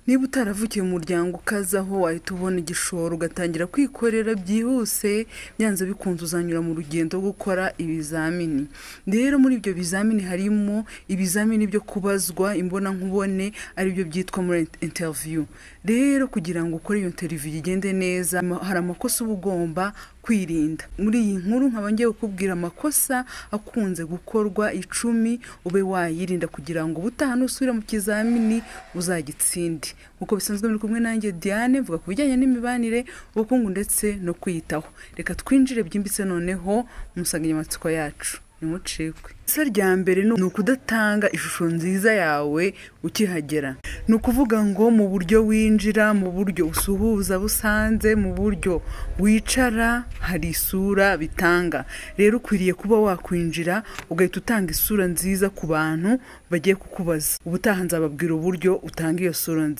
Niba utaravukiye mu muryango ukazaho wahita ubona igishoro ugatangira kwikorera byihuse, byanze bikunze uzanyura mu rugendo rwo gukora ibizamini. Rero muri ibyo bizamini harimo ibizamini byo kubazwa imbona nkubone, ari byo byitwa muri interview. Rero kugira ngo ukore iyo interview igende neza, hari amakosa uba ugomba kwirinda. Muri iyi nkuru nkaba ngiye kukubwira amakosa akunze gukorwa 10 ube wayirinda kugira ngo ubutaha nusubira mu kizamini uzagitsinde. Uko bisanzwe muri kumwe nanjye Diane, mvuga ku bijyanye n'imibanire, ubukungu ndetse no kwiyitaho. Reka twinjire byimbitse noneho musanganyamatsiko yacu. Nimucikwe. Ikosa rya mbere ni ukudatanga ishusho nziza yawe ukihagera. Ni ukuvuga ngo mu buryo winjira, mu buryo usuhuza busanze, mu buryo wicara, hari isura bitanga. Rero ukwiriye kuba wakwinjira ugahita utanga isura nziza ku bantu bagiye kukubaza. Ubutaha nzababwira uburyo utanga iyo sura nziza.